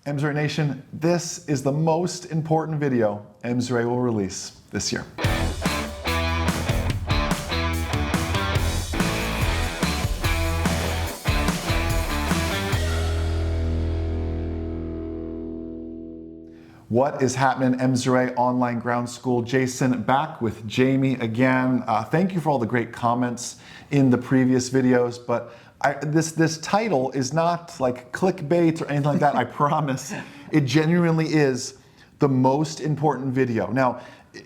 MzeroA Nation, this is the most important video MzeroA will release this year. What is happening, MzeroA Online Ground School? Jason back with Jaime again. Thank you for all the great comments in the previous videos, but this title is not like clickbait or anything like that. I promise. It genuinely is the most important video. Now,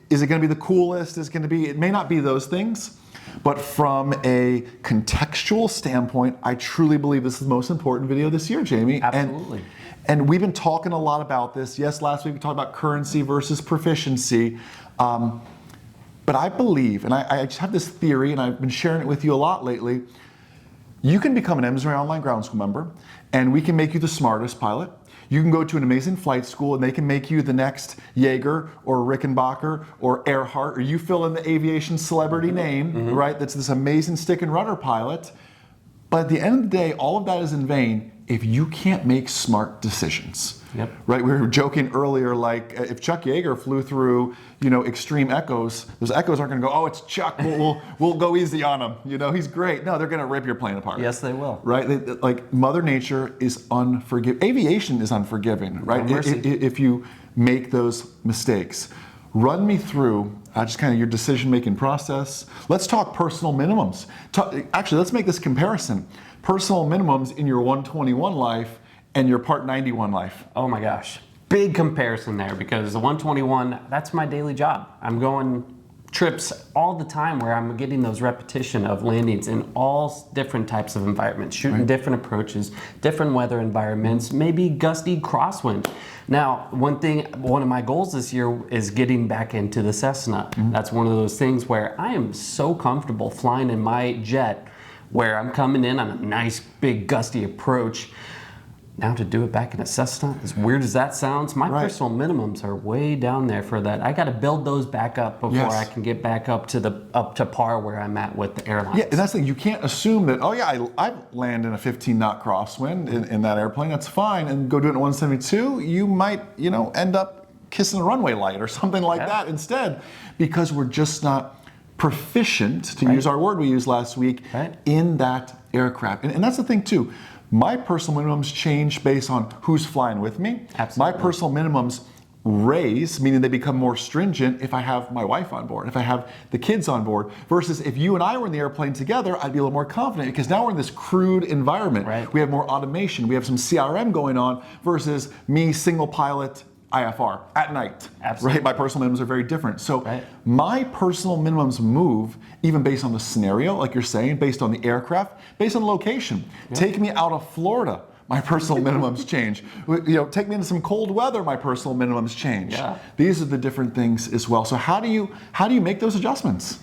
is it going to be the coolest? It may not be those things, but from a contextual standpoint, I truly believe this is the most important video this year, Jaime. Absolutely. And we've been talking a lot about this. Yes, last week we talked about currency versus proficiency. But I believe, and I just have this theory, and I've been sharing it with you a lot lately, you can become an MzeroA Online Ground School member, and we can make you the smartest pilot. You can go to an amazing flight school, and they can make you the next Jaeger or Rickenbacker or Earhart, or you fill in the aviation celebrity name, right? That's this amazing stick and rudder pilot. But at the end of the day, all of that is in vain if you can't make smart decisions. Yep. Right? We were joking earlier, like if Chuck Yeager flew through, extreme echoes, those echoes aren't going to go, oh, it's Chuck, we'll go easy on him. He's great. No, they're going to rip your plane apart. Yes, they will. Right? Like Mother Nature is unforgiving. Aviation is unforgiving, right? No mercy. If you make those mistakes. Run me through just kind of your decision-making process. Let's talk personal minimums. Actually, let's make this comparison. Personal minimums in your 121 life and your Part 91 life. Oh my gosh. Big comparison there, because the 121, that's my daily job. I'm going trips all the time where I'm getting those repetition of landings in all different types of environments, shooting different approaches, different weather environments, maybe gusty crosswind. Now, one of my goals this year is getting back into the Cessna. That's one of those things where I am so comfortable flying in my jet, where I'm coming in on a nice big gusty approach. Now to do it back in a Cessna, as weird as that sounds, my personal minimums are way down there for that. I got to build those back up before I can get back up to par where I'm at with the airlines. Yeah, and that's the thing. You can't assume that, oh yeah, I land in a 15-knot crosswind in that airplane. That's fine, and go do it in 172. You might, end up kissing a runway light or something like that instead, because we're just not proficient, to use our word we used last week, in that aircraft. And that's the thing too. My personal minimums change based on who's flying with me. Absolutely. My personal minimums raise, meaning they become more stringent if I have my wife on board, if I have the kids on board, versus if you and I were in the airplane together, I'd be a little more confident, because now we're in this crude environment. We have more automation, we have some CRM going on, versus me single pilot IFR at night. Right? My personal minimums are very different. So my personal minimums move even based on the scenario, like you're saying, based on the aircraft, based on the location. Take me out of Florida, my personal minimums change. Take me into some cold weather, my personal minimums change. These are the different things as well. So how do you make those adjustments?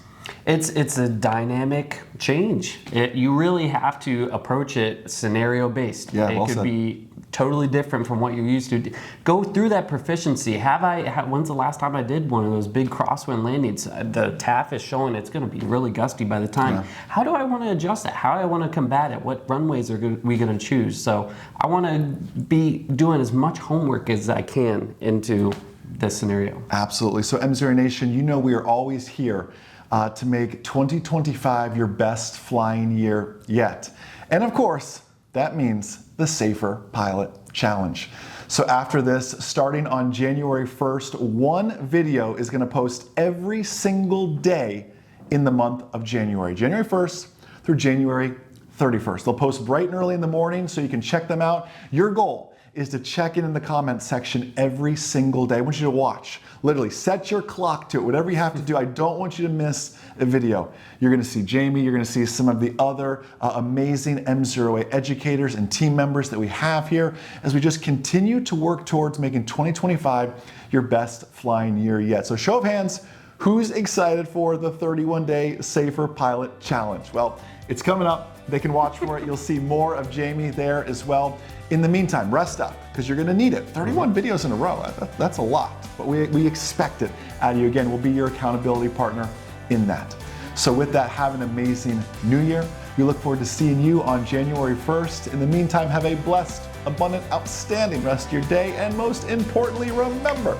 It's a dynamic change. You really have to approach it scenario based. It could be totally different from what you're used to. Go through that proficiency. When's the last time I did one of those big crosswind landings? The TAF is showing it's going to be really gusty by the time. How do I want to adjust it? How do I want to combat it? What runways are we going to choose? So I want to be doing as much homework as I can into this scenario. Absolutely. So MzeroA Nation, we are always here to make 2025 your best flying year yet. And of course, that means the Safer Pilot Challenge. So after this, starting on January 1st, one video is going to post every single day in the month of January. January 1st through January 31st. They'll post bright and early in the morning so you can check them out. Your goal is to check in the comments section every single day. I want you to watch. Literally, set your clock to it, whatever you have to do. I don't want you to miss a video. You're gonna see Jaime, you're gonna see some of the other amazing MzeroA educators and team members that we have here as we just continue to work towards making 2025 your best flying year yet. So show of hands, who's excited for the 31-day Safer Pilot Challenge? Well, it's coming up. They can watch for it. You'll see more of Jaime there as well. In the meantime, rest up, because you're going to need it. 31 videos in a row, that's a lot. But we expect it out of you. Again, we'll be your accountability partner in that. So with that, have an amazing new year. We look forward to seeing you on January 1st. In the meantime, have a blessed abundant, outstanding rest of your day, and most importantly, remember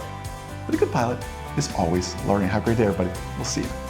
that a good pilot is always learning. Have a great day, everybody. We'll see you.